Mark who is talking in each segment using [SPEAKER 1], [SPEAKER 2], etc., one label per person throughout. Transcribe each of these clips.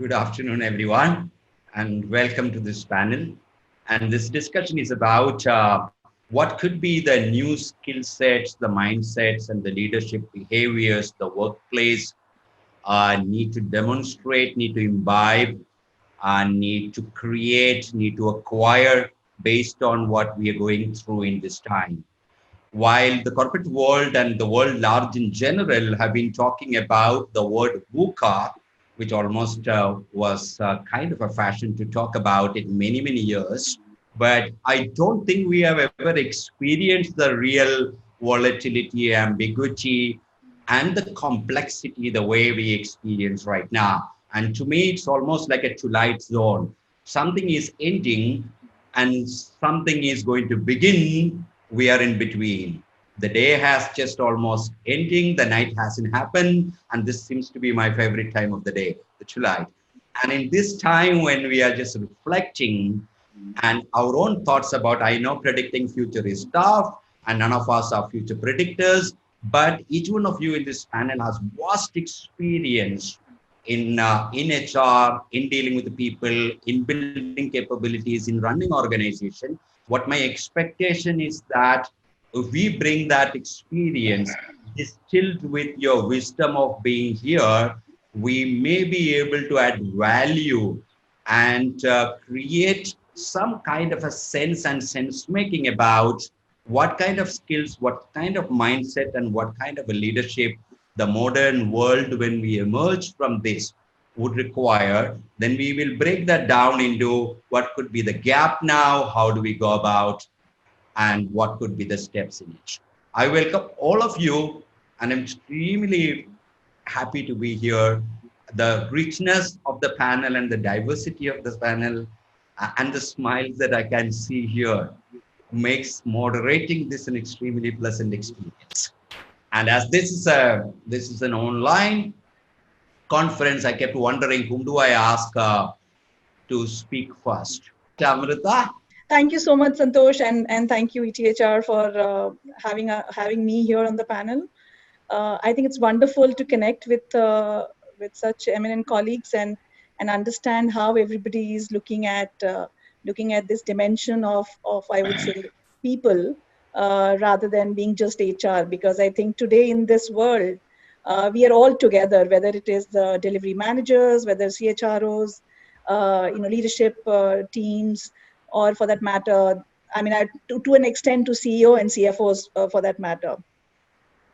[SPEAKER 1] Good afternoon, everyone, and welcome to this panel. And this discussion is about what could be the new skill sets, the mindsets, and the leadership behaviors the workplace need to demonstrate, need to imbibe, need to create, need to acquire based on what we are going through in this time. While the corporate world and the world large in general have been talking about the word VUCA, which almost was kind of a fashion to talk about it many years. But I don't think we have ever experienced the real volatility, ambiguity, and the complexity the way we experience right now. And to me, it's almost like a twilight zone. Something is ending and something is going to begin. We are in between. The day has just almost ending, the night hasn't happened, and this seems to be my favorite time of the day, the twilight. And in this time when we are just reflecting and our own thoughts about, I know predicting future is tough, and none of us are future predictors, but each one of you in this panel has vast experience in HR, in dealing with the people, in building capabilities, in running organization. What my expectation is that if we bring that experience distilled with your wisdom of being here, we may be able to add value and create some kind of a sense and sense making about what kind of skills, what kind of mindset, and what kind of a leadership the modern world, when we emerge from this, would require. Then we will break that down into what could be the gap now, how do we go about, and what could be the steps in it. I welcome all of you, and I'm extremely happy to be here. The richness of the panel and the diversity of the panel and the smiles that I can see here makes moderating this an extremely pleasant experience. And as this is an online conference, I kept wondering whom do I ask to speak first. Amrita.
[SPEAKER 2] Thank you so much, Santhosh, and thank you, ETHR, for having me here on the panel. I think it's wonderful to connect with such eminent colleagues and understand how everybody is looking at this dimension of I would say people rather than being just HR. Because I think today in this world we are all together, whether it is the delivery managers, whether CHROs, leadership teams, or for that matter, I mean, to an extent, to CEO and CFOs for that matter.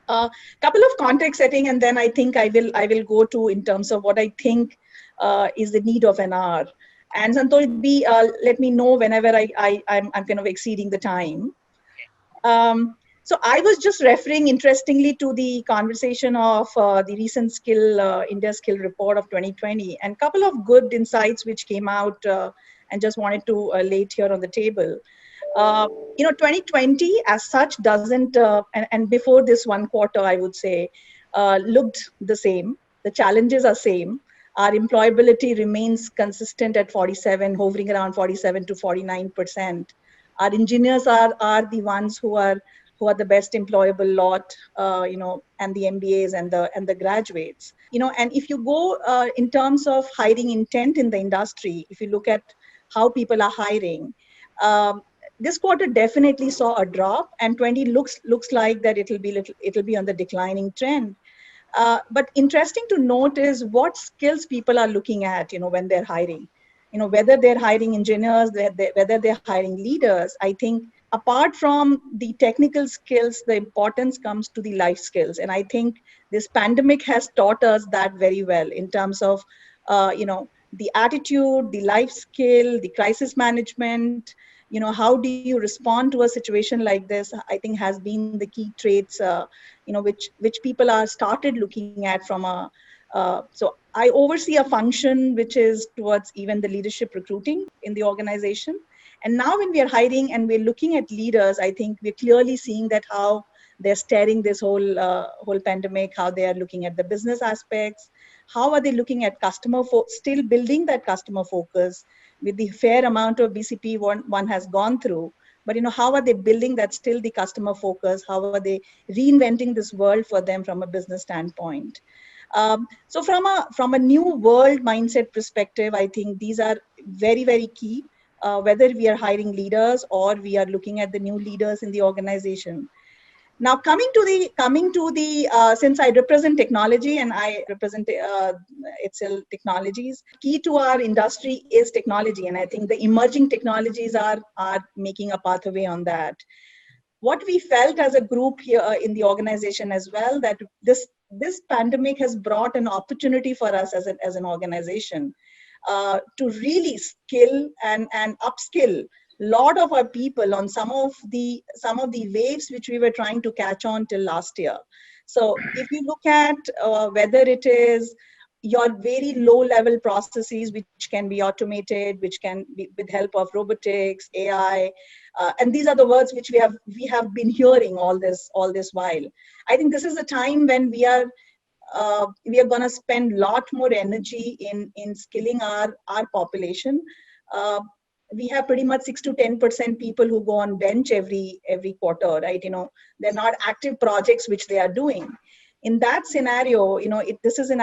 [SPEAKER 2] Couple of context setting, and then I think I will go to in terms of what I think is the need of an hour. And Santosh, let me know whenever I'm kind of exceeding the time. So I was just referring, interestingly, to the conversation of the recent India Skill Report of 2020, and a couple of good insights which came out, and just wanted to lay it here on the table. 2020 as such doesn't, and before this one quarter, I would say, looked the same. The challenges are same. Our employability remains consistent at 47, hovering around 47 to 49%. Our engineers are the ones who are the best employable lot, and the MBAs and the graduates. And if you go in terms of hiring intent in the industry, if you look at how people are hiring, this quarter definitely saw a drop, and 20 looks like that it'll be on the declining trend. But interesting to note is what skills people are looking at, when they're hiring. Whether they're hiring engineers, whether they're hiring leaders. I think apart from the technical skills, the importance comes to the life skills, and I think this pandemic has taught us that very well in terms of, the attitude, the life skill, the crisis management. How do you respond to a situation like this? I think has been the key traits, which people are started looking at from a. So I oversee a function which is towards even the leadership recruiting in the organization. And now when we are hiring and we're looking at leaders, I think we're clearly seeing that how they're steering this whole pandemic, how they are looking at the business aspects, how are they looking at still building that customer focus with the fair amount of BCP one has gone through. But how are they building that still the customer focus? How are they reinventing this world for them from a business standpoint? So from a new world mindset perspective, I think these are very, very key, whether we are hiring leaders or we are looking at the new leaders in the organization. Now, coming to the since I represent technology and I represent itself technologies, key to our industry is technology, and I think the emerging technologies are making a pathway on that. What we felt as a group here in the organization as well, that this pandemic has brought an opportunity for us as an organization to really skill and upskill lot of our people on some of the waves which we were trying to catch on till last year. So if you look at whether it is your very low level processes which can be automated, which can be with help of robotics, AI, and these are the words which we have been hearing all this while. I think this is a time when we are going to spend a lot more energy in skilling our population. We have pretty much 6 to 10% people who go on bench every quarter, right? They're not active projects which they are doing. In that scenario, this is an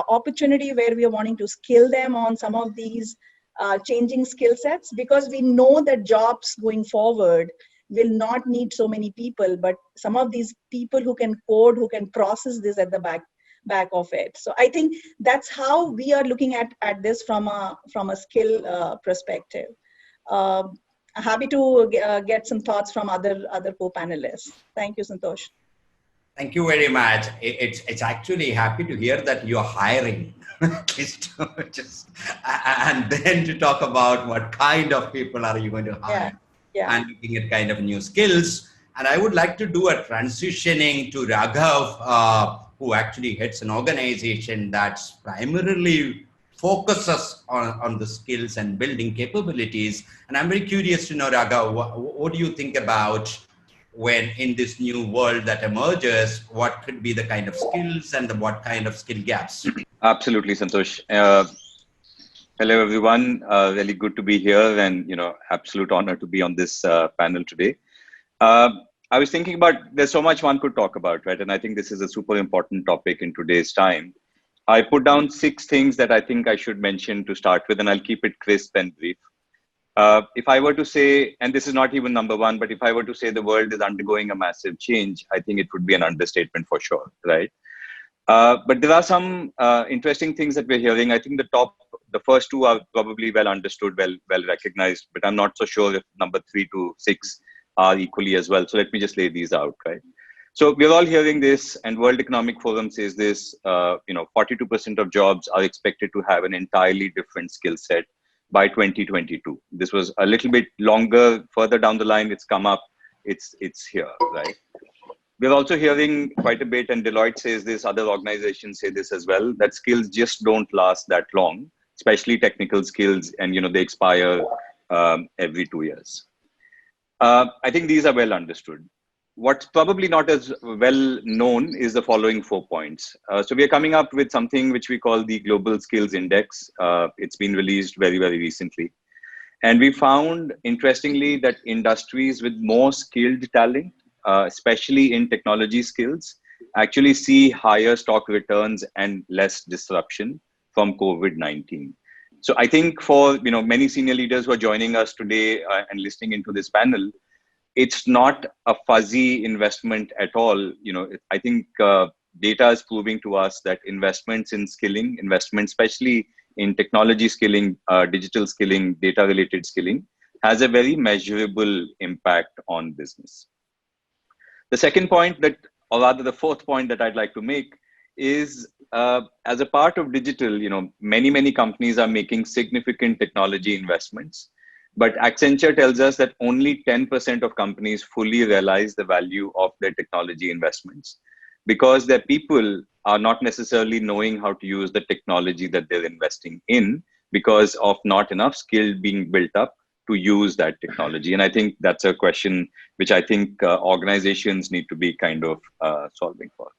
[SPEAKER 2] opportunity where we are wanting to skill them on some of these changing skill sets, because we know that jobs going forward will not need so many people, but some of these people who can code, who can process this at the back of it. So I think that's how we are looking at this from a skill perspective. Happy to get some thoughts from other co-panelists. Thank you, Santhosh.
[SPEAKER 1] Thank you very much. It's actually happy to hear that you're hiring, and then to talk about what kind of people are you going to hire, and looking at kind of new skills. And I would like to do a transitioning to Raghav, who actually heads an organization that's primarily focuses on the skills and building capabilities. And I'm very curious to know, Raghav, what do you think about when in this new world that emerges, what could be the kind of skills and what kind of skill gaps?
[SPEAKER 3] Absolutely, Santhosh. Hello, everyone. Really good to be here, and absolute honor to be on this panel today. I was thinking about, there's so much one could talk about, right? And I think this is a super important topic in today's time. I put down 6 things that I think I should mention to start with, and I'll keep it crisp and brief. If I were to say, and this is not even number 1, but if I were to say the world is undergoing a massive change, I think it would be an understatement for sure, right? But there are some interesting things that we're hearing. I think the first 2 are probably well understood, well recognized, but I'm not so sure if number 3 to 6 are equally as well. So let me just lay these out, right? So we're all hearing this, and World Economic Forum says this, 42% of jobs are expected to have an entirely different skill set by 2022. This was a little bit longer, further down the line, it's come up, it's here, right? We're also hearing quite a bit, and Deloitte says this, other organizations say this as well, that skills just don't last that long, especially technical skills, and they expire every 2 years. I think these are well understood. What's probably not as well known is the following 4 points. So we are coming up with something which we call the Global Skills Index. It's been released very, very recently. And we found, interestingly, that industries with more skilled talent, especially in technology skills, actually see higher stock returns and less disruption from COVID-19. So I think for many senior leaders who are joining us today and listening into this panel, it's not a fuzzy investment at all. I think data is proving to us that investments in skilling, especially in technology skilling, digital skilling, data-related skilling, has a very measurable impact on business. The second point or rather the 4th point that I'd like to make is, as a part of digital, many companies are making significant technology investments. But Accenture tells us that only 10% of companies fully realize the value of their technology investments, because their people are not necessarily knowing how to use the technology that they're investing in, because of not enough skill being built up to use that technology. And I think that's a question which I think organizations need to be kind of solving for.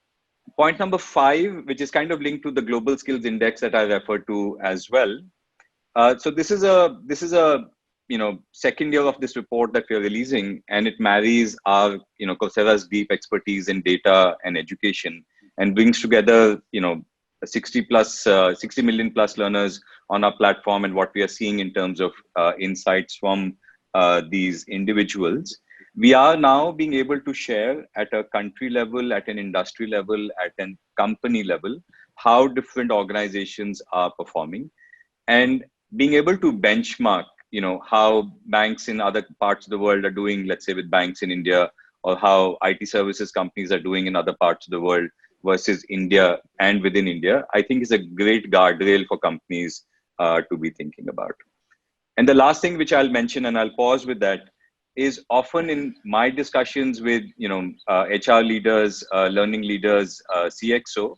[SPEAKER 3] Point number 5, which is kind of linked to the Global Skills Index that I referred to as well. So this is a second year of this report that we're releasing, and it marries our, Coursera's deep expertise in data and education, and brings together, 60 million plus learners on our platform, and what we are seeing in terms of insights from these individuals, we are now being able to share at a country level, at an industry level, at a company level, how different organizations are performing, and being able to benchmark, how banks in other parts of the world are doing, let's say with banks in India, or how IT services companies are doing in other parts of the world versus India and within India, I think is a great guardrail for companies to be thinking about. And the last thing which I'll mention, and I'll pause with that, is often in my discussions with HR leaders, learning leaders, CXO,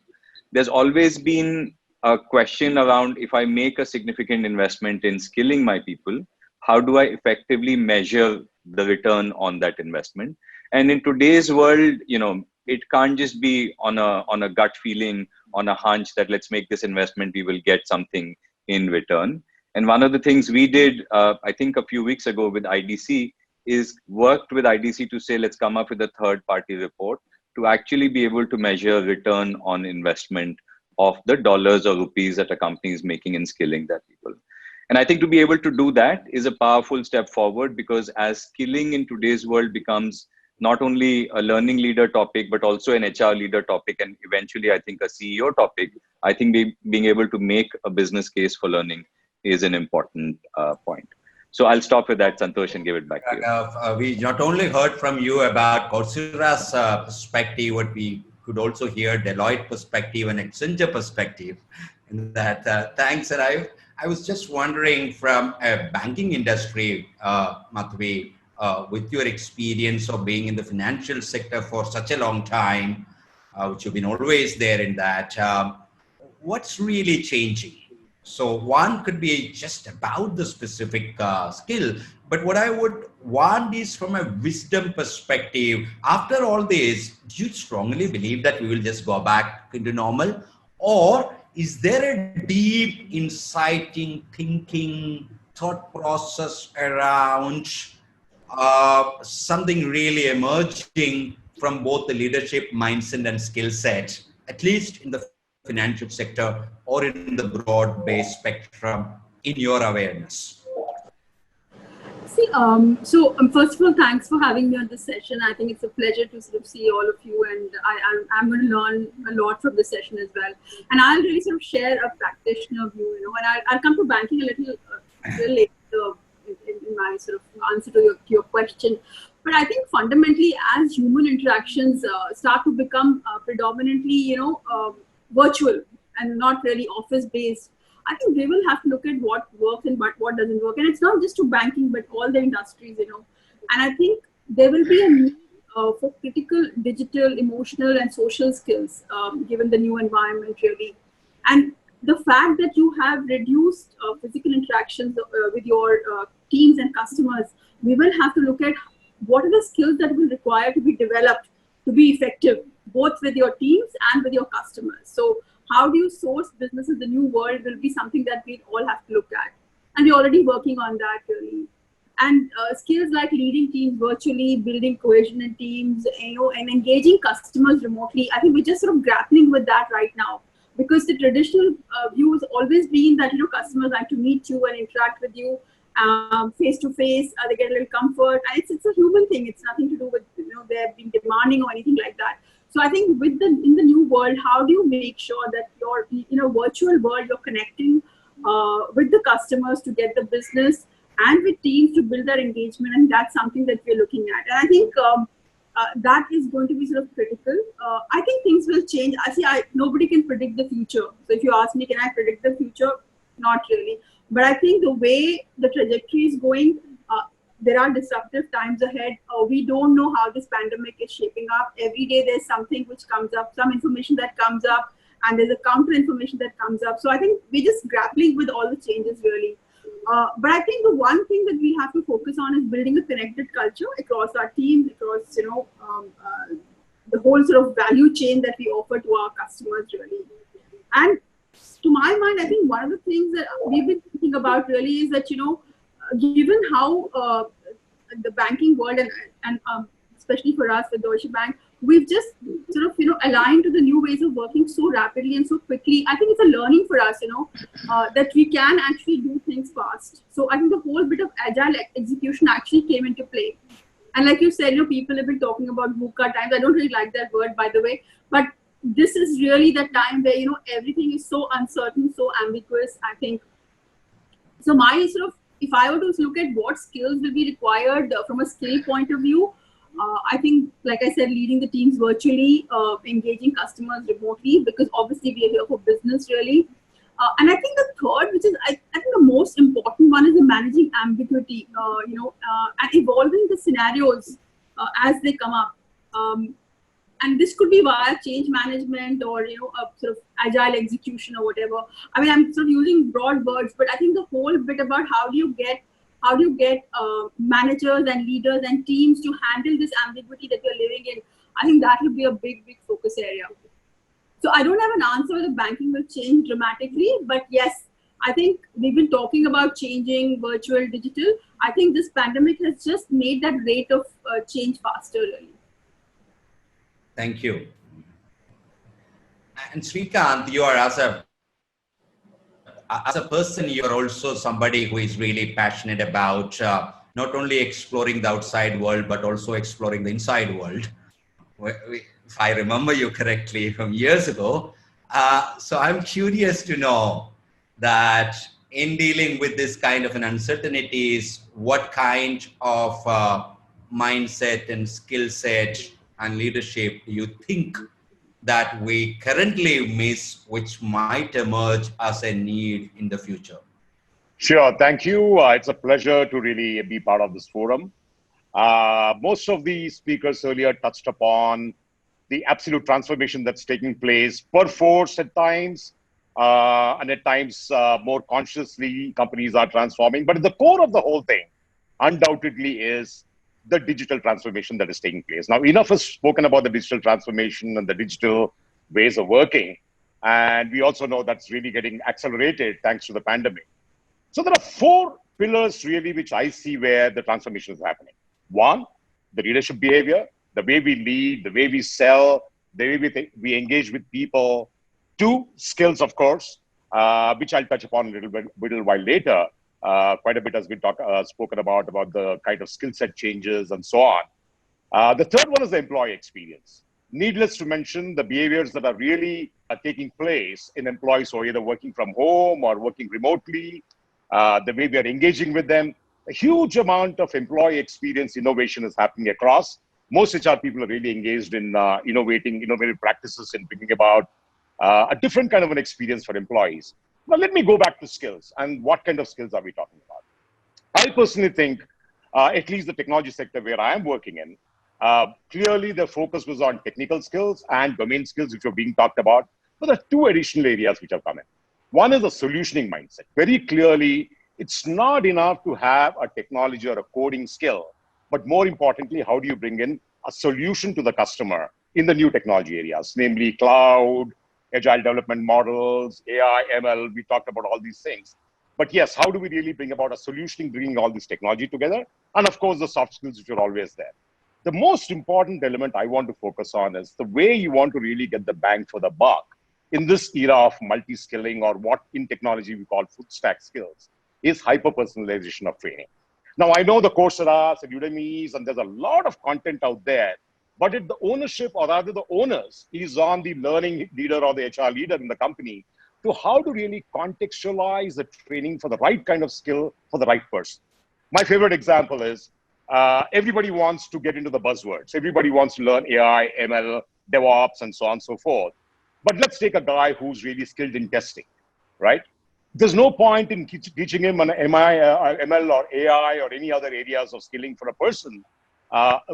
[SPEAKER 3] there's always been a question around, if I make a significant investment in skilling my people, how do I effectively measure the return on that investment? And in today's world, it can't just be on a gut feeling, on a hunch that let's make this investment, we will get something in return. And one of the things we did, I think a few weeks ago with IDC, is worked with IDC to say, let's come up with a third-party report to actually be able to measure return on investment of the dollars or rupees that a company is making in skilling their people. And I think to be able to do that is a powerful step forward, because as skilling in today's world becomes not only a learning leader topic, but also an HR leader topic, and eventually I think a CEO topic, I think being able to make a business case for learning is an important point. So I'll stop with that, Santhosh, and give it back to you.
[SPEAKER 1] We not only heard from you about Coursera's perspective, but we could also hear Deloitte perspective and Accenture perspective. And that, thanks. And I was just wondering, from a banking industry, Madhavi, with your experience of being in the financial sector for such a long time, which you've been always there in that, what's really changing? So one could be just about the specific skill, but what I would want is from a wisdom perspective. After all this, do you strongly believe that we will just go back into normal? Or is there a deep inciting thinking, thought process around something really emerging from both the leadership mindset and skill set, at least in the financial sector or in the broad-based spectrum, in your awareness?
[SPEAKER 4] See, first of all, thanks for having me on this session. I think it's a pleasure to sort of see all of you, and I'm going to learn a lot from this session as well. And I'll really sort of share a practitioner view, and I'll come to banking a little later in my sort of answer to your question. But I think fundamentally, as human interactions start to become predominantly, virtual and not really office-based, I think we will have to look at what works and what doesn't work. And it's not just to banking, but all the industries, And I think there will be a need for critical digital, emotional, and social skills, given the new environment, really. And the fact that you have reduced physical interactions with your teams and customers, we will have to look at what are the skills that will require to be developed to be effective, both with your teams and with your customers. So how do you source business in the new world will be something that we all have to look at. And we're already working on that, really. And skills like leading teams virtually, building cohesion in teams, and engaging customers remotely. I think we're just sort of grappling with that right now, because the traditional view has always been that, customers like to meet you and interact with you face to face. They get a little comfort, and it's a human thing. It's nothing to do with they're being demanding or anything like that. So I think in the new world, how do you make sure that you're in a virtual world, you're connecting with the customers to get the business, and with teams to build that engagement? And that's something that we're looking at. And I think that is going to be sort of critical. I think things will change. Nobody can predict the future. So if you ask me, can I predict the future? Not really. But I think the way the trajectory is going, there are disruptive times ahead. We don't know how this pandemic is shaping up. Every day there's something which comes up, some information that comes up, and there's a counter information that comes up. So I think we're just grappling with all the changes, really. But I think the one thing that we have to focus on is building a connected culture across our teams, across the whole sort of value chain that we offer to our customers, really. And to my mind, I think one of the things that we've been thinking about really is that, given how the banking world and especially for us, the Deutsche Bank, we've just sort of, aligned to the new ways of working so rapidly and so quickly. I think it's a learning for us, that we can actually do things fast. So I think the whole bit of agile execution actually came into play. And like you said, people have been talking about VUCA times. I don't really like that word, by the way, but this is really the time where, everything is so uncertain, so ambiguous, I think. So my sort of, if I were to look at what skills will be required from a skill point of view, I think, like I said, leading the teams virtually, engaging customers remotely, because obviously we are here for business, really. And I think the third, which is I think the most important one, is the managing ambiguity, and evolving the scenarios as they come up. And this could be via change management or, a sort of agile execution or whatever. I mean, I'm sort of using broad words, but I think the whole bit about how do you get managers and leaders and teams to handle this ambiguity that we're living in, I think that will be a big focus area. So I don't have an answer whether banking will change dramatically, but yes, I think we've been talking about changing virtual, digital. I think this pandemic has just made that rate of change faster, really.
[SPEAKER 1] Thank you. And Srikanth, you are as a person, you're also somebody who is really passionate about not only exploring the outside world, but also exploring the inside world. If I remember you correctly from years ago. So I'm curious to know that in dealing with this kind of an uncertainties, what kind of mindset and skill set and leadership do you think that we currently miss, which might emerge as a need in the future?
[SPEAKER 5] Sure, thank you. It's a pleasure to really be part of this forum. Most of the speakers earlier touched upon the absolute transformation that's taking place per force at times, and at times more consciously companies are transforming. But at the core of the whole thing, undoubtedly, is the digital transformation that is taking place. Now, enough is spoken about the digital transformation and the digital ways of working. And we also know that's really getting accelerated thanks to the pandemic. So there are four pillars really which I see where the transformation is happening. One, the leadership behavior, the way we lead, the way we sell, the way we engage with people. Two, skills, of course, which I'll touch upon a little while later. Quite a bit has been spoken about the kind of skill set changes and so on. The third one is the employee experience. Needless to mention the behaviors that are really taking place in employees who are either working from home or working remotely, the way we are engaging with them. A huge amount of employee experience innovation is happening across. Most HR people are really engaged in innovative practices and bringing about a different kind of an experience for employees. Now, let me go back to skills and what kind of skills are we talking about? I personally think, at least the technology sector where I am working in, clearly the focus was on technical skills and domain skills, which were being talked about. But there are two additional areas which have come in. One is a solutioning mindset. Very clearly, it's not enough to have a technology or a coding skill, but more importantly, how do you bring in a solution to the customer in the new technology areas, namely cloud, agile development models, AI, ML, we talked about all these things. But yes, how do we really bring about a solution, bringing all this technology together? And of course, the soft skills, which are always there. The most important element I want to focus on is the way you want to really get the bang for the buck in this era of multi-skilling, or what in technology we call full stack skills, is hyper-personalization of training. Now, I know the Coursera and Udemy's, and there's a lot of content out there, but the ownership, or rather the onus, is on the learning leader or the HR leader in the company to how to really contextualize the training for the right kind of skill for the right person. My favorite example is everybody wants to get into the buzzwords. Everybody wants to learn AI, ML, DevOps, and so on and so forth. But let's take a guy who's really skilled in testing, right? There's no point in teaching him an ML or AI or any other areas of skilling for a person.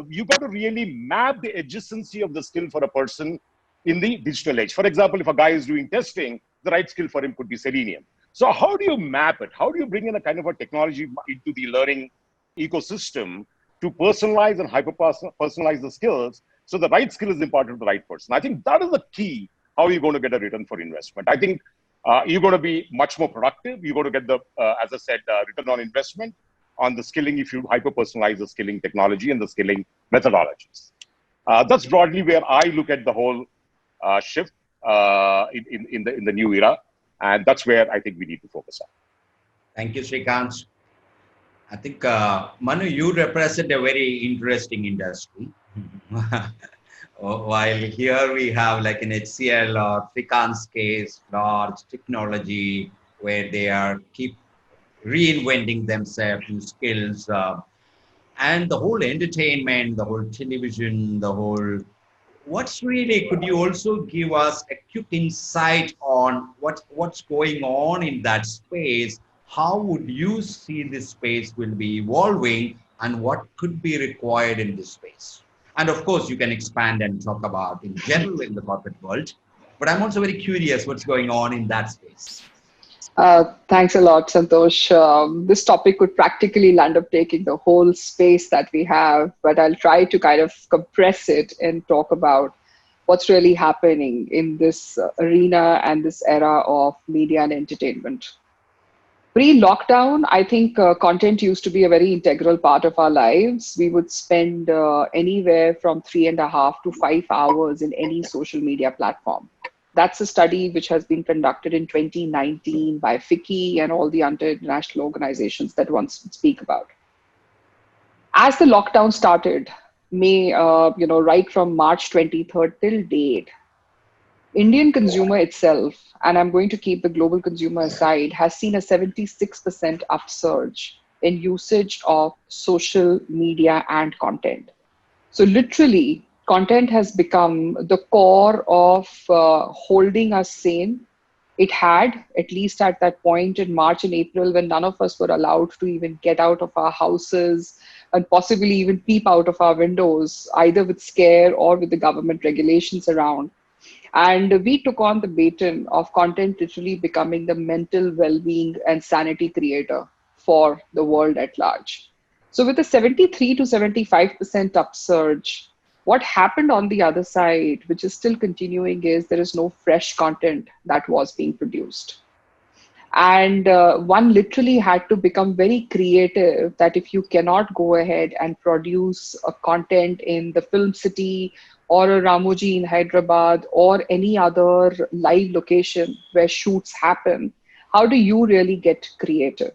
[SPEAKER 5] You got to really map the adjacency of the skill for a person in the digital age. For example, if a guy is doing testing, the right skill for him could be Selenium. So how do you map it? How do you bring in a kind of a technology into the learning ecosystem to personalize and hyper-personalize the skills so the right skill is imparted to the right person? I think that is the key, how you're going to get a return for investment. I think you're going to be much more productive. You're going to get the, as I said, return on investment on the skilling if you hyper-personalize the skilling technology and the skilling methodologies. That's broadly where I look at the whole shift in the new era, and that's where I think we need to focus on.
[SPEAKER 1] Thank you, Srikanth. I think, Manu, you represent a very interesting industry. While here we have like an HCL or Srikanth's case, large technology where they are keep reinventing themselves, new skills, and the whole entertainment, the whole television, the whole. What's really? Could you also give us a quick insight on what's going on in that space? How would you see this space will be evolving, and what could be required in this space? And of course, you can expand and talk about in general in the corporate world. But I'm also very curious what's going on in that space.
[SPEAKER 6] Thanks a lot, Santhosh. This topic could practically land up taking the whole space that we have, but I'll try to kind of compress it and talk about what's really happening in this arena and this era of media and entertainment. Pre-lockdown, I think content used to be a very integral part of our lives. We would spend anywhere from 3.5 to 5 hours in any social media platform. That's a study which has been conducted in 2019 by FICCI and all the international organizations that one speak about. As the lockdown started, right from March 23rd till date, Indian consumer itself, and I'm going to keep the global consumer aside, has seen a 76% upsurge in usage of social media and content. So literally, content has become the core of holding us sane. It had, at least at that point in March and April, when none of us were allowed to even get out of our houses and possibly even peep out of our windows, either with scare or with the government regulations around. And we took on the baton of content literally becoming the mental well-being and sanity creator for the world at large. So with a 73 to 75% upsurge, what happened on the other side, which is still continuing, is there is no fresh content that was being produced. And one literally had to become very creative that if you cannot go ahead and produce a content in the film city or a Ramoji in Hyderabad or any other live location where shoots happen, how do you really get creative?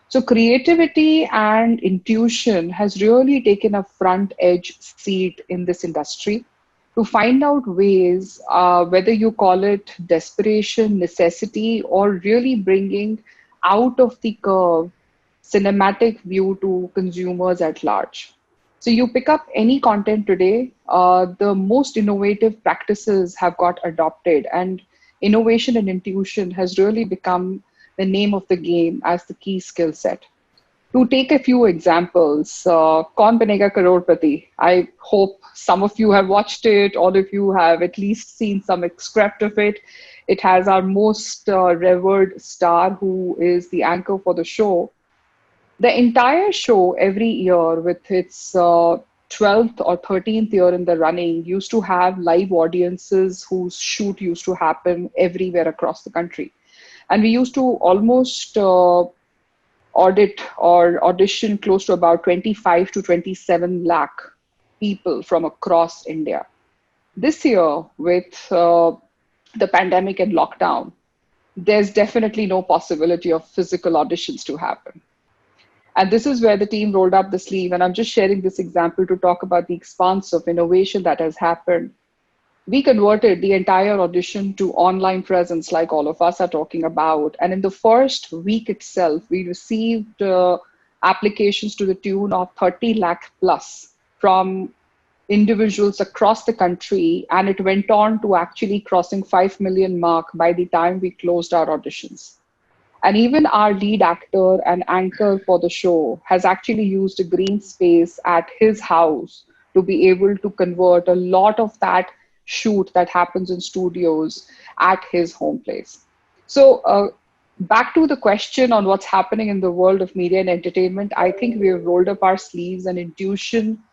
[SPEAKER 6] So creativity and intuition has really taken a front edge seat in this industry to find out ways, whether you call it desperation, necessity, or really bringing out of the curve cinematic view to consumers at large. So you pick up any content today, the most innovative practices have got adopted, and innovation and intuition has really become the name of the game as the key skill set. To take a few examples, Kaun Banega Crorepati, I hope some of you have watched it, all of you have at least seen some excerpt of it. It has our most revered star, who is the anchor for the show. The entire show every year, with its 12th or 13th year in the running, used to have live audiences whose shoot used to happen everywhere across the country. And we used to almost audit or audition close to about 25 to 27 lakh people from across India. This year, with the pandemic and lockdown, there's definitely no possibility of physical auditions to happen. And this is where the team rolled up the sleeve. And I'm just sharing this example to talk about the expanse of innovation that has happened. We converted the entire audition to online presence, like all of us are talking about. And in the first week itself, we received applications to the tune of 30 lakh plus from individuals across the country. And it went on to actually crossing 5 million mark by the time we closed our auditions. And even our lead actor and anchor for the show has actually used a green space at his house to be able to convert a lot of that shoot that happens in studios at his home place. So back to the question on what's happening in the world of media and entertainment, I think we have rolled up our sleeves, and intuition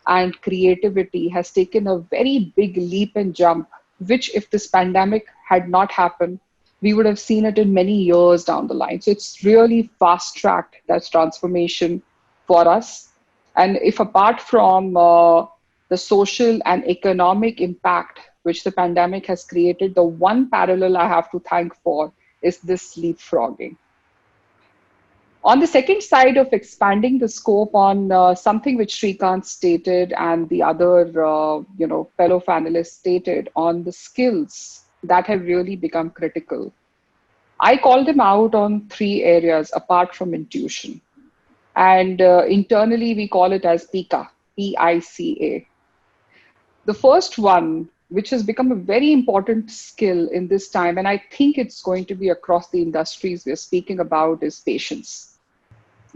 [SPEAKER 6] and creativity has taken a very big leap and jump, which if this pandemic had not happened, we would have seen it in many years down the line. So it's really fast-tracked that transformation for us. And if apart from the social and economic impact which the pandemic has created, the one parallel I have to thank for is this leapfrogging. On the second side of expanding the scope on something which Srikanth stated and the other fellow panelists stated on the skills that have really become critical, I call them out on three areas apart from intuition. And internally, we call it as PICA, P-I-C-A. The first one, which has become a very important skill in this time, and I think it's going to be across the industries we're speaking about, is patience.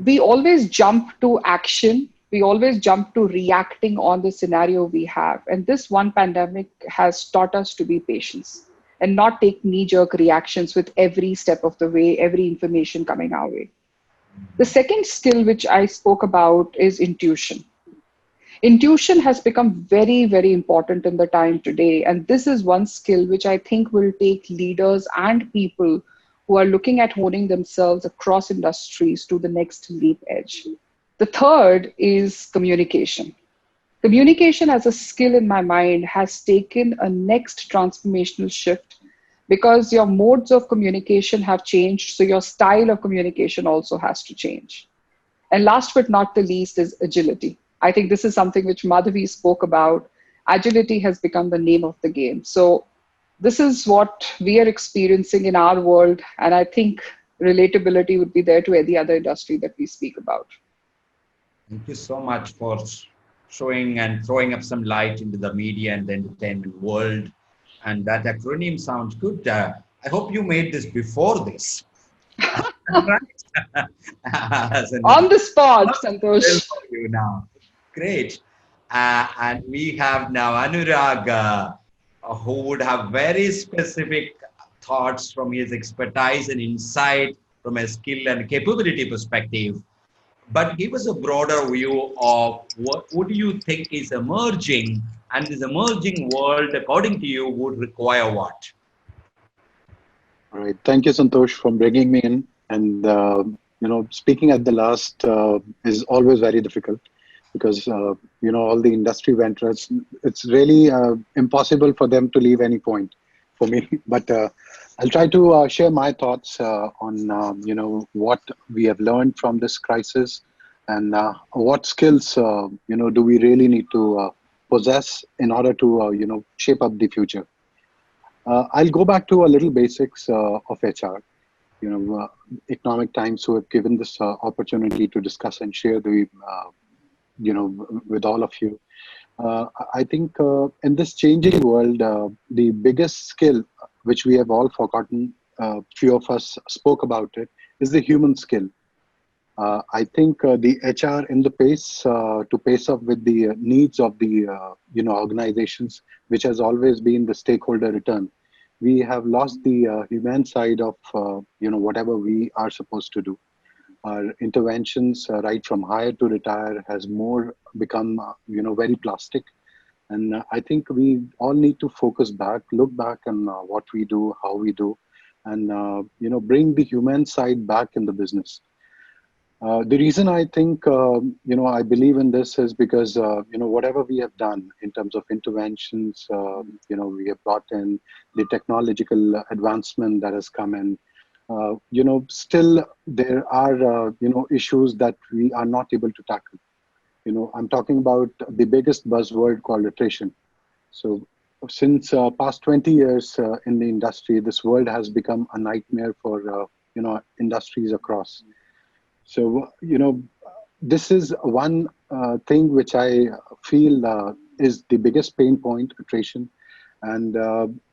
[SPEAKER 6] We always jump to action. We always jump to reacting on the scenario we have. And this one pandemic has taught us to be patient and not take knee-jerk reactions with every step of the way, every information coming our way. The second skill which I spoke about is intuition. Intuition has become very, very important in the time today. And this is one skill which I think will take leaders and people who are looking at honing themselves across industries to the next leap edge. The third is communication. Communication as a skill in my mind has taken a next transformational shift because your modes of communication have changed, so your style of communication also has to change. And last but not the least is agility. I think this is something which Madhavi spoke about. Agility has become the name of the game. So this is what we are experiencing in our world. And I think relatability would be there to any other industry that we speak about.
[SPEAKER 1] Thank you so much for showing and throwing up some light into the media and the entertainment world. And that acronym sounds good. I hope you made this before this.
[SPEAKER 6] On the spot, Santhosh.
[SPEAKER 1] For you now. Great. And we have now Anurag, who would have very specific thoughts from his expertise and insight from a skill and capability perspective. But give us a broader view of what do you think is emerging, and this emerging world, according to you, would require what?
[SPEAKER 7] All right. Thank you, Santhosh, for bringing me in. And, speaking at the last is always very difficult because, all the industry vendors, it's really impossible for them to leave any point for me. But I'll try to share my thoughts on, what we have learned from this crisis and what skills, do we really need to possess in order to, shape up the future. I'll go back to a little basics of HR. Economic Times who have given this opportunity to discuss and share the, with all of you. I think in this changing world, the biggest skill, which we have all forgotten, few of us spoke about it, is the human skill. I think the HR in the pace to pace up with the needs of the organizations, which has always been the stakeholder return. We have lost the human side of whatever we are supposed to do. Our interventions, right from hire to retire, has more become very plastic. And I think we all need to focus back, look back on what we do, how we do, and bring the human side back in the business. The reason I think, I believe in this is because, whatever we have done in terms of interventions, we have brought in the technological advancement that has come in, still there are, issues that we are not able to tackle. I'm talking about the biggest buzzword called attrition. So since past 20 years in the industry, this world has become a nightmare for, industries across. So, this is one thing which I feel is the biggest pain point, attrition. And,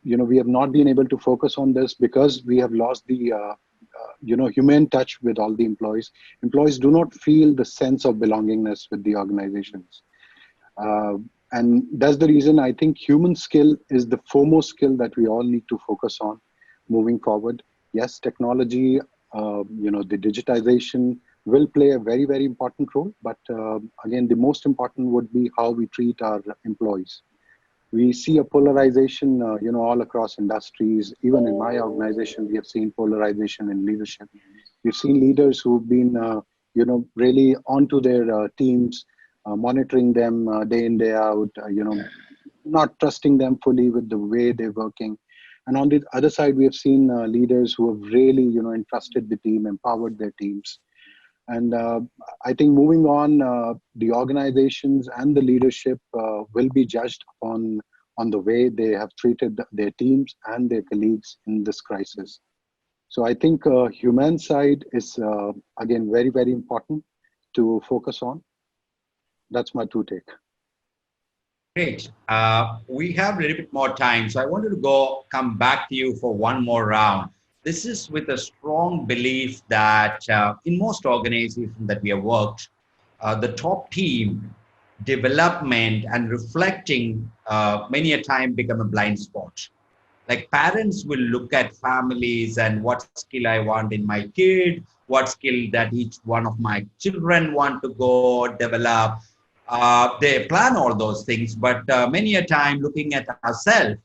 [SPEAKER 7] we have not been able to focus on this because we have lost the, human touch with all the employees. Employees do not feel the sense of belongingness with the organizations. And that's the reason I think human skill is the foremost skill that we all need to focus on moving forward. Yes, technology, the digitization will play a very, very important role. But again, the most important would be how we treat our employees. We see a polarization, all across industries. Even in my organization, we have seen polarization in leadership. We've seen leaders who've been, really onto their teams, monitoring them day in, day out, not trusting them fully with the way they're working. And on the other side, we have seen leaders who have really, entrusted the team, empowered their teams. And I think moving on, the organizations and the leadership will be judged on the way they have treated their teams and their colleagues in this crisis. So I think human side is, again, very, very important to focus on. That's my two take.
[SPEAKER 1] Great. We have a little bit more time, so I wanted to come back to you for one more round. This is with a strong belief that in most organizations that we have worked, the top team development and reflecting many a time become a blind spot. Like parents will look at families and what skill I want in my kid, what skill that each one of my children want to go develop. They plan all those things, but many a time looking at ourselves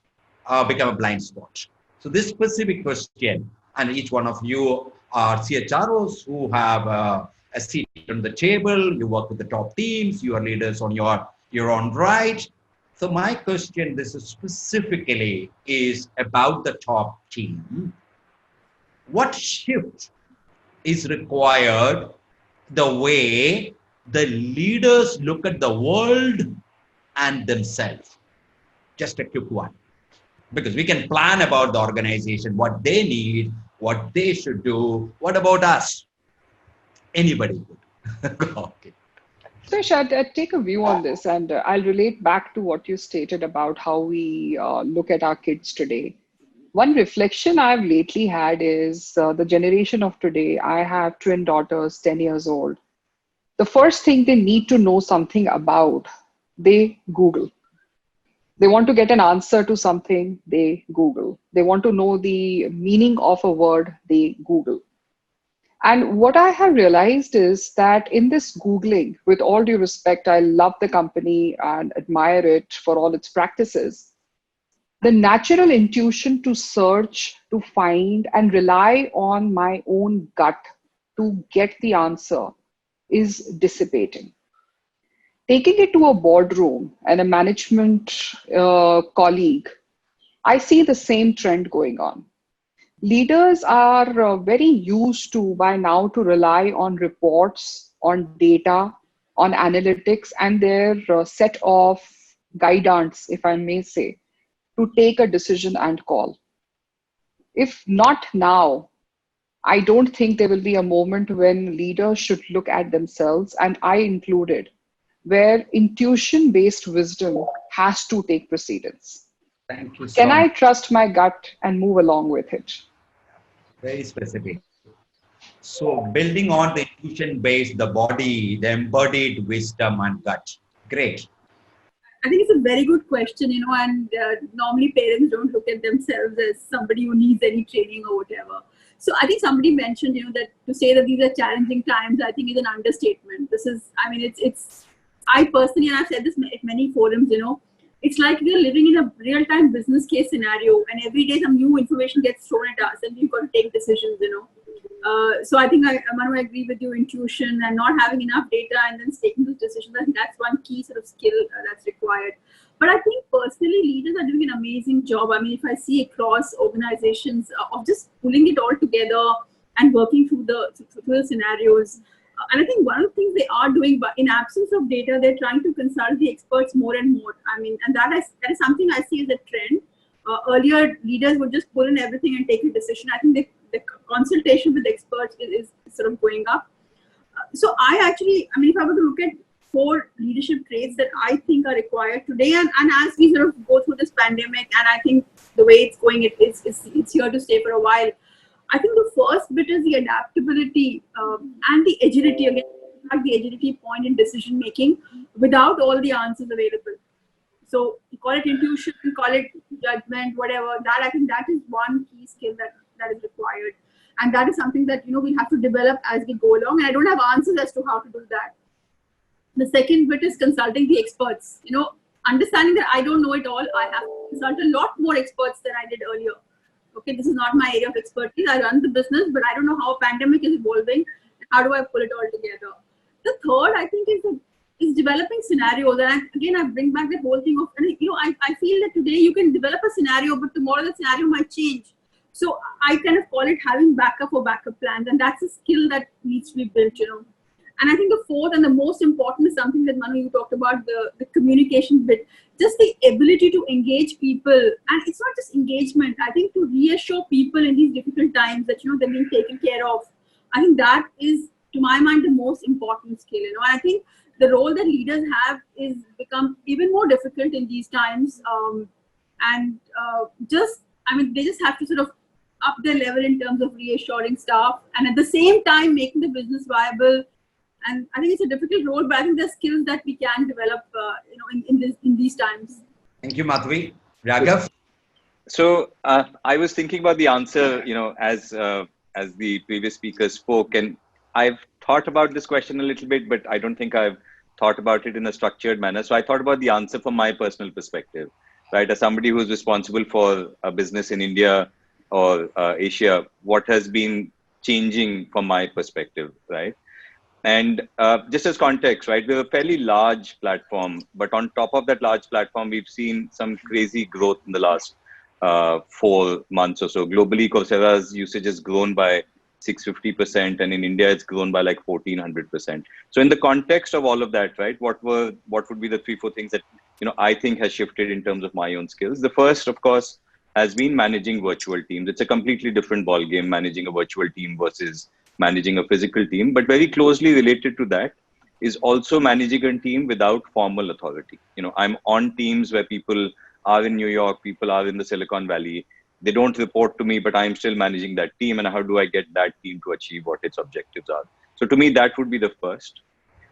[SPEAKER 1] become a blind spot. So this specific question, and each one of you are CHROs who have a seat on the table, you work with the top teams, you are leaders on your own right. So my question, this is specifically is about the top team. What shift is required the way the leaders look at the world and themselves? Just a quick one. Because we can plan about the organization, what they need, what they should do. What about us? Anybody could. Okay.
[SPEAKER 6] So, I'll take a view on this, and I'll relate back to what you stated about how we look at our kids today. One reflection I've lately had is the generation of today. I have twin daughters, 10 years old. The first thing they need to know something about, they Google. They want to get an answer to something, they Google. They want to know the meaning of a word, they Google. And what I have realized is that in this Googling, with all due respect, I love the company and admire it for all its practices. The natural intuition to search, to find, and rely on my own gut to get the answer is dissipating. Taking it to a boardroom and a management colleague, I see the same trend going on. Leaders are very used to by now to rely on reports, on data, on analytics, and their set of guidance, if I may say, to take a decision and call. If not now, I don't think there will be a moment when leaders should look at themselves, and I included, where intuition-based wisdom has to take precedence.
[SPEAKER 1] Thank you so
[SPEAKER 6] Can
[SPEAKER 1] much.
[SPEAKER 6] I trust my gut and move along with it?
[SPEAKER 1] Very specific. So building on the intuition-based, the body, the embodied wisdom and gut. Great.
[SPEAKER 4] I think it's a very good question, and normally parents don't look at themselves as somebody who needs any training or whatever. So I think somebody mentioned, that to say that these are challenging times, I think is an understatement. This is, it's I personally, and I've said this at many forums, it's like we're living in a real-time business case scenario, and every day some new information gets thrown at us, and we've got to take decisions, So I think Manu, I agree with you, intuition and not having enough data and then taking those decisions. I think that's one key sort of skill that's required. But I think personally, leaders are doing an amazing job. If I see across organizations of just pulling it all together and working through the scenarios. And I think one of the things they are doing, but in absence of data, they're trying to consult the experts more and more. And that is something I see as a trend. Earlier, leaders would just pull in everything and take a decision. I think the consultation with experts is sort of going up. So I actually, if I were to look at 4 leadership traits that I think are required today, and as we sort of go through this pandemic, and I think the way it's going, it's here to stay for a while. I think the first bit is the adaptability and the agility, again, like the agility point in decision making without all the answers available. So you call it intuition, call it judgment, whatever. That I think that is one key skill that is required, and that is something that we have to develop as we go along. And I don't have answers as to how to do that. The second bit is consulting the experts. Understanding that I don't know it all. I have to consult a lot more experts than I did earlier. Okay, this is not my area of expertise. I run the business, but I don't know how a pandemic is evolving. How do I pull it all together? The third, I think, is is developing scenarios. And again, I bring back the whole thing of, and I feel that today you can develop a scenario, but tomorrow the scenario might change. So I kind of call it having backup or backup plans, and that's a skill that needs to be built, And I think the fourth and the most important is something that Manu, you talked about, the communication bit, just the ability to engage people. And it's not just engagement. I think to reassure people in these difficult times that, they're being taken care of. I think that is, to my mind, the most important skill, I think the role that leaders have is become even more difficult in these times. They just have to sort of up their level in terms of reassuring staff and at the same time making the business viable. And I think it's a difficult role, but I think there's skills that we can develop, in these times.
[SPEAKER 1] Thank you, Madhavi. Raghav?
[SPEAKER 3] So I was thinking about the answer, as the previous speaker spoke, and I've thought about this question a little bit, but I don't think I've thought about it in a structured manner. So I thought about the answer from my personal perspective, right? As somebody who's responsible for a business in India or Asia, what has been changing from my perspective, right? And just as context, right, we're a fairly large platform, but on top of that large platform, we've seen some crazy growth in the last 4 months or so. Globally, Coursera's usage has grown by 650%, and in India, it's grown by like 1400%. So in the context of all of that, right, what would be the 3-4 things that, I think has shifted in terms of my own skills? The first, of course, has been managing virtual teams. It's a completely different ballgame, managing a virtual team versus managing a physical team, but very closely related to that is also managing a team without formal authority. I'm on teams where people are in New York, people are in the Silicon Valley. They don't report to me, but I'm still managing that team. And how do I get that team to achieve what its objectives are? So to me, that would be the first.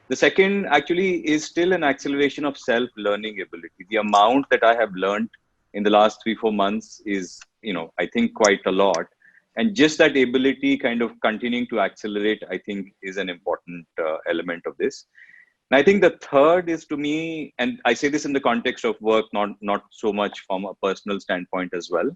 [SPEAKER 3] The second actually is still an acceleration of self-learning ability. The amount that I have learned in the last 3-4 months is, I think quite a lot. And just that ability kind of continuing to accelerate, I think is an important element of this. And I think the third is, to me, and I say this in the context of work, not so much from a personal standpoint as well,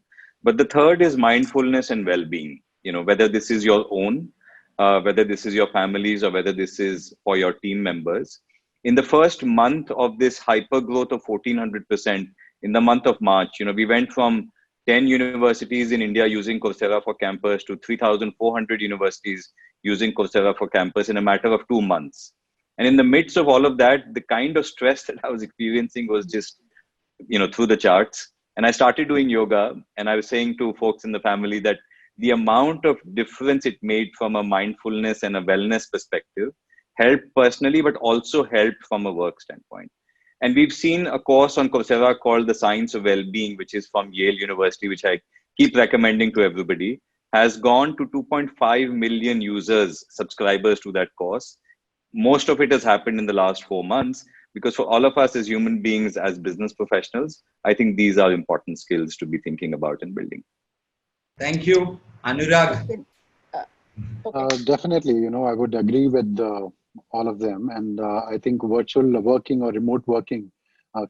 [SPEAKER 3] but the third is mindfulness and well-being, whether this is your own, whether this is your families, or whether this is for your team members. In the first month of this hyper growth of 1400%, in the month of March, we went from 10 universities in India using Coursera for Campus to 3,400 universities using Coursera for Campus in a matter of 2 months. And in the midst of all of that, the kind of stress that I was experiencing was just, through the charts. And I started doing yoga, and I was saying to folks in the family that the amount of difference it made from a mindfulness and a wellness perspective helped personally, but also helped from a work standpoint. And we've seen a course on Coursera called The Science of Wellbeing, which is from Yale University, which I keep recommending to everybody, has gone to 2.5 million users, subscribers to that course. Most of it has happened in the last 4 months, because for all of us as human beings, as business professionals, I think these are important skills to be thinking about and building.
[SPEAKER 1] Thank you. Anurag?
[SPEAKER 7] Definitely, I would agree with all of them. And I think virtual working or remote working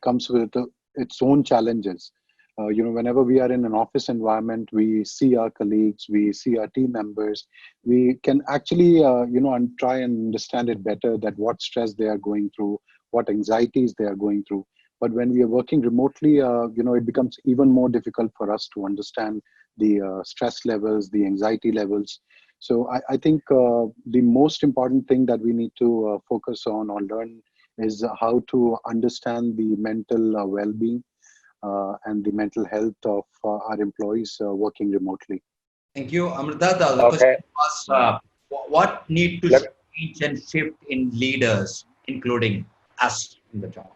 [SPEAKER 7] comes with its own challenges. Whenever we are in an office environment, we see our colleagues, we see our team members, we can actually, and try and understand it better, that what stress they are going through, what anxieties they are going through. But when we are working remotely, it becomes even more difficult for us to understand the stress levels, the anxiety levels. So I think the most important thing that we need to focus on or learn is how to understand the mental well-being and the mental health of our employees working remotely.
[SPEAKER 1] Thank you. Amrita, the question was, what need to change and shift in leaders, including us in the job?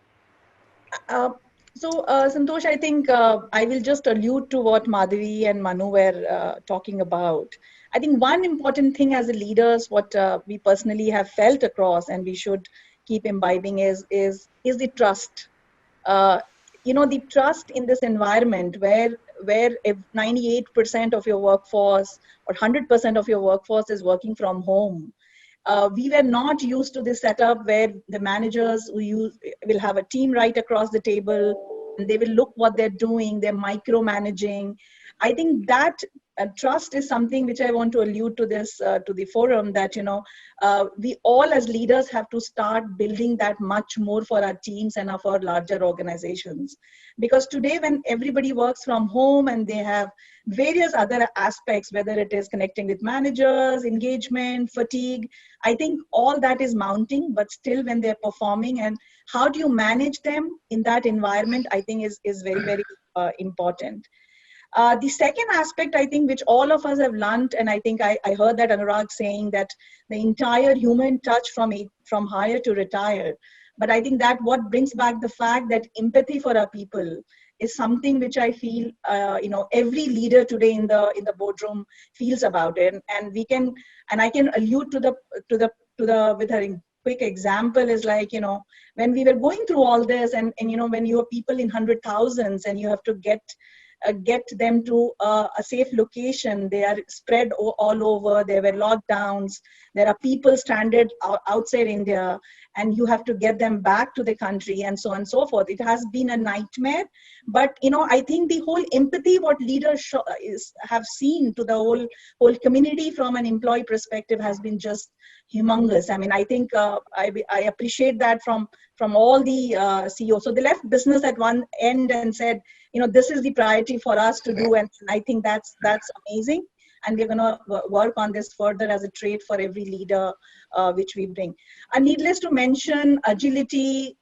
[SPEAKER 2] So, Santhosh, I think I will just allude to what Madhavi and Manu were talking about. I think one important thing as a leaders, what we personally have felt across and we should keep imbibing is the trust. The trust in this environment where if 98% of your workforce or 100% of your workforce is working from home. We were not used to this setup where the managers will have a team right across the table and they will look what they're doing, they're micromanaging. I think that trust is something which I want to allude to this, to the forum, that, we all as leaders have to start building that much more for our teams and for larger organizations. Because today when everybody works from home and they have various other aspects, whether it is connecting with managers, engagement, fatigue, I think all that is mounting, but still when they're performing, and how do you manage them in that environment, I think is very, very important. The second aspect, I think, which all of us have learned, and I think I heard that Anurag saying that the entire human touch from hire to retire. But I think that what brings back the fact that empathy for our people is something which I feel, every leader today in the boardroom feels about it. And I can allude to the with a quick example is like, when we were going through all this, and when you have people in 100,000s and you have to get them to a safe location. They are spread all over. There were lockdowns. There are people stranded outside India, and you have to get them back to the country, and so on and so forth. It has been a nightmare. But I think the whole empathy what leaders have seen to the whole community from an employee perspective has been just humongous. I mean, I think I appreciate that from all the CEOs. So they left business at one end and said, this is the priority for us to do. And I think that's amazing. And we're going to work on this further as a trait for every leader, which we bring. And needless to mention, agility,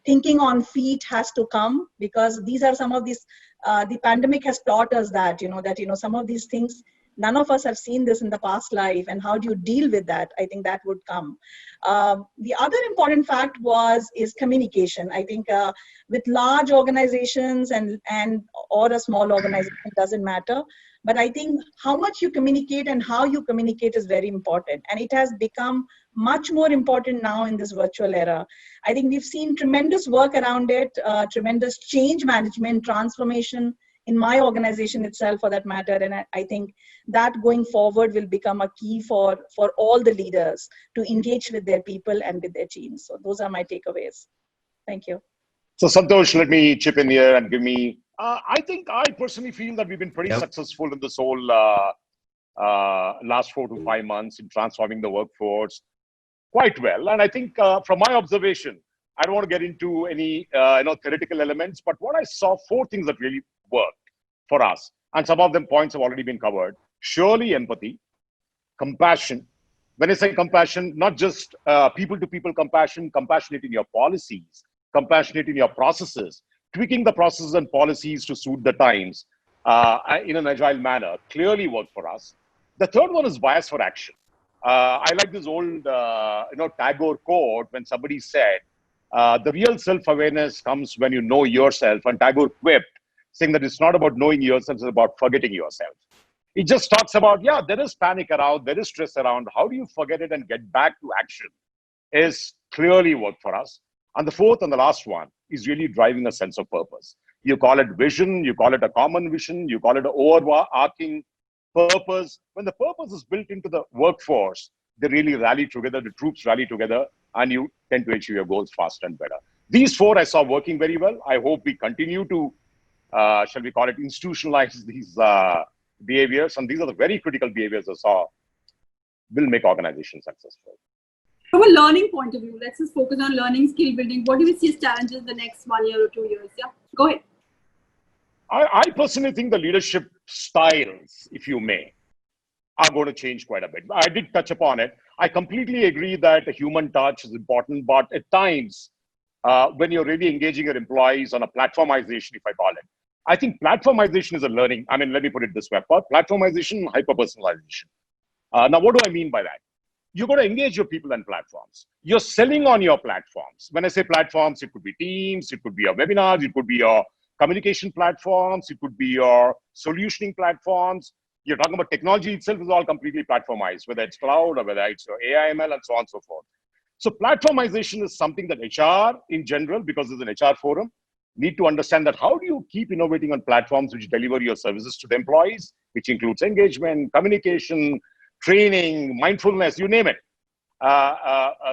[SPEAKER 2] thinking on feet has to come, because these are some of these, the pandemic has taught us that, some of these things, none of us have seen this in the past life, and how do you deal with that? I think that would come. The other important fact is communication. I think with large organizations and or a small organization, doesn't matter. But I think how much you communicate and how you communicate is very important. And it has become much more important now in this virtual era. I think we've seen tremendous work around it, tremendous change management, transformation in my organization itself for that matter. And I think that going forward will become a key for all the leaders to engage with their people and with their teams. So those are my takeaways. Thank you.
[SPEAKER 5] So Santhosh, let me chip in here and give me, I think I personally feel that we've been pretty successful in this whole last 4 to 5 months in transforming the workforce quite well. And I think from my observation, I don't want to get into any theoretical elements, but what I saw, 4 things that really worked for us, and some of them points have already been covered. Surely empathy, compassion. When I say compassion, not just people-to-people compassion, compassionate in your policies, compassionate in your processes, tweaking the processes and policies to suit the times in an agile manner clearly worked for us. The third one is bias for action. I like this old, Tagore quote when somebody said, the real self-awareness comes when you know yourself. And Tagore quipped, saying that it's not about knowing yourself, it's about forgetting yourself. It just talks about, there is panic around, there is stress around. How do you forget it and get back to action is clearly worked for us. And the fourth and the last one is really driving a sense of purpose. You call it vision, you call it a common vision, you call it an overarching purpose. When the purpose is built into the workforce, they really rally together, the troops rally together, and you tend to achieve your goals faster and better. These 4 I saw working very well. I hope we continue to, shall we call it, institutionalize these behaviors. And these are the very critical behaviors I saw will make organizations successful.
[SPEAKER 4] From a learning point of view, let's just focus on learning, skill building. What do we see as challenges in the next 1 year or 2 years? Yeah, go ahead.
[SPEAKER 5] I personally think the leadership styles, if you may, are going to change quite a bit. I did touch upon it. I completely agree that a human touch is important, but at times, when you're really engaging your employees on a platformization, if I call it, I think platformization is a learning. I mean, let me put it this way: platformization, hyper-personalization. Now, what do I mean by that? You're going to engage your people and platforms. You're selling on your platforms. When I say platforms, it could be Teams, it could be your webinars, it could be your communication platforms, it could be your solutioning platforms. You're talking about technology itself is all completely platformized, whether it's cloud or whether it's your AI, ML, and so on and so forth. So platformization is something that HR in general, because it's an HR forum, need to understand that how do you keep innovating on platforms which deliver your services to the employees, which includes engagement, communication, training, mindfulness, you name it.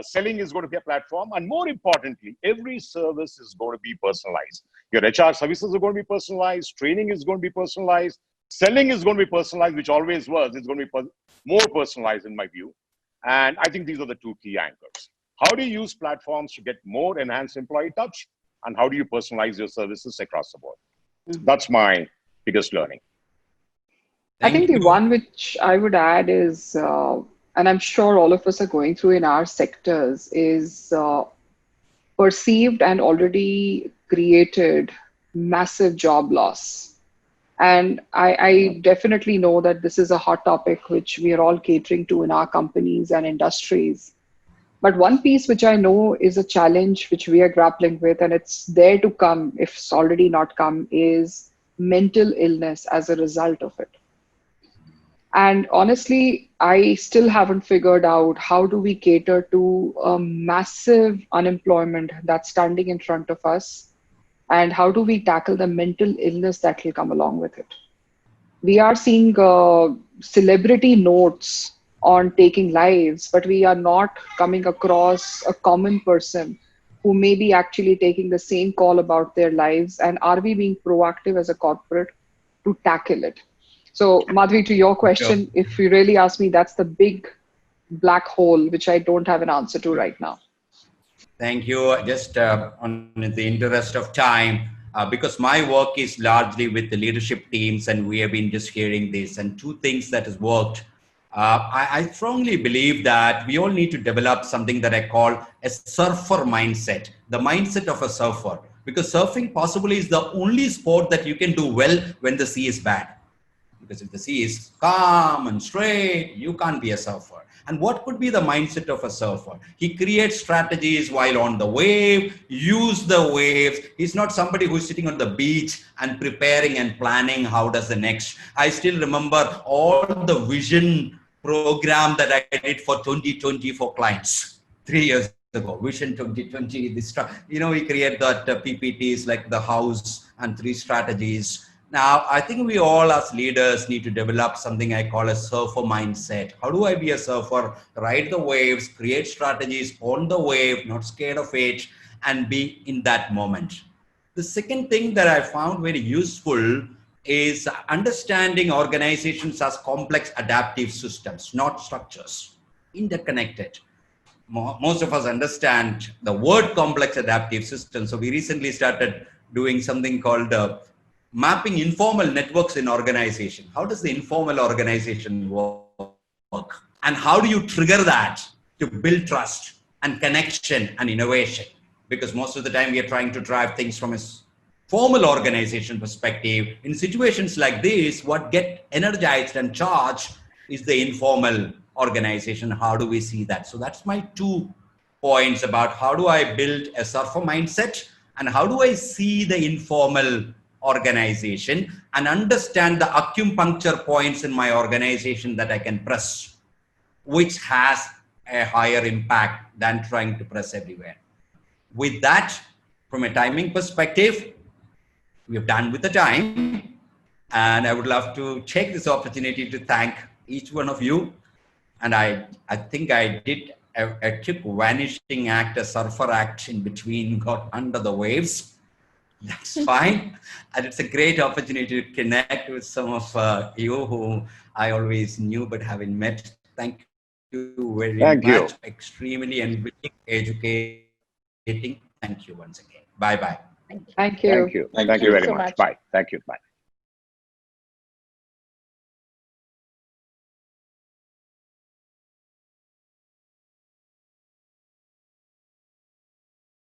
[SPEAKER 5] Selling is going to be a platform. And more importantly, every service is going to be personalized. Your HR services are going to be personalized. Training is going to be personalized. Selling is going to be personalized, which always was. It's going to be more personalized in my view. And I think these are the two key anchors. How do you use platforms to get more enhanced employee touch? And how do you personalize your services across the board? That's my biggest learning.
[SPEAKER 6] I think the one which I would add is, and I'm sure all of us are going through in our sectors, is perceived and already created massive job loss. And I definitely know that this is a hot topic which we are all catering to in our companies and industries. But one piece which I know is a challenge which we are grappling with, and it's there to come, if it's already not come, is mental illness as a result of it. And honestly, I still haven't figured out how do we cater to a massive unemployment that's standing in front of us, and how do we tackle the mental illness that will come along with it. We are seeing celebrity notes on taking lives, but we are not coming across a common person who may be actually taking the same call about their lives. And are we being proactive as a corporate to tackle it? So Madhavi, to your question, if you really ask me, that's the big black hole, which I don't have an answer to right now.
[SPEAKER 1] Thank you. Just on the interest of time, because my work is largely with the leadership teams, and we have been just hearing this, and two things that has worked. I strongly believe that we all need to develop something that I call a surfer mindset, the mindset of a surfer, because surfing possibly is the only sport that you can do well when the sea is bad. Because if the sea is calm and straight, you can't be a surfer. And what could be the mindset of a surfer? He creates strategies while on the wave, use the waves. He's not somebody who's sitting on the beach and preparing and planning how does the next. I still remember all the vision program that I did for 2020 for clients 3 years ago. Vision 2020, we create that PPTs like the house and 3 strategies. Now, I think we all as leaders need to develop something I call a surfer mindset. How do I be a surfer? Ride the waves, create strategies on the wave, not scared of it, and be in that moment. The second thing that I found very useful is understanding organizations as complex adaptive systems, not structures, interconnected. Most of us understand the word complex adaptive system. So we recently started doing something called mapping informal networks in organization. How does the informal organization work? And how do you trigger that to build trust and connection and innovation? Because most of the time we are trying to drive things from a formal organization perspective. In situations like this, what get energized and charged is the informal organization. How do we see that? So that's my 2 points about how do I build a surfer mindset and how do I see the informal organization and understand the acupuncture points in my organization that I can press, which has a higher impact than trying to press everywhere. With that, from a timing perspective, we have done with the time, and I would love to take this opportunity to thank each one of you. And I think I did a quick vanishing act, a surfer act in between, got under the waves. That's fine. And it's a great opportunity to connect with some of you who I always knew but haven't met. Thank you very much. Extremely enriching, educating. Thank you once again. Bye-bye.
[SPEAKER 6] Thank you.
[SPEAKER 5] Thank you very much. Bye. Thank you. Bye.